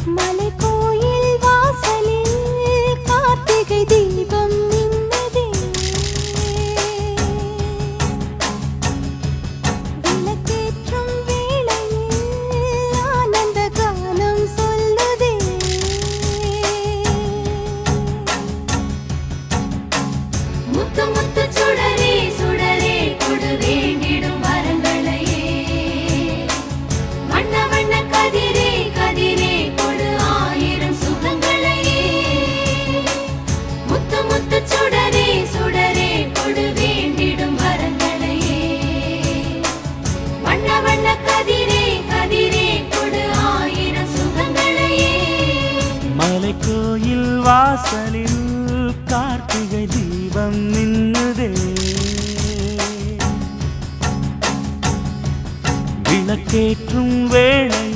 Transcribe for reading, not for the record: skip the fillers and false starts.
மலைக்கோயில் வாசலில் கார்த்திகை தீபம் மின்னுதே. விளக்கேற்றும் வேளையில் ஆனந்த கானம் சொல்லுதே. முத்து முத்து சுடரே சுடரே கொடு வேண்டிடும் வரங்களையே. வண்ண வண்ண கதிரே கதிரே கொடு ஆயிரம் சுகங்களையே. முத்து முத்து சுடரே சுடரே கொடு வேண்டிடும் வரங்களையே. வண்ண வண்ண கதிரே கதிரே கொடு ஆயிரம் சுகங்களையே. மலைக்கோயில் வாசலில் கார்த்திகை தீபம் மின்னுதே. விளக்கேற்றும் வேளை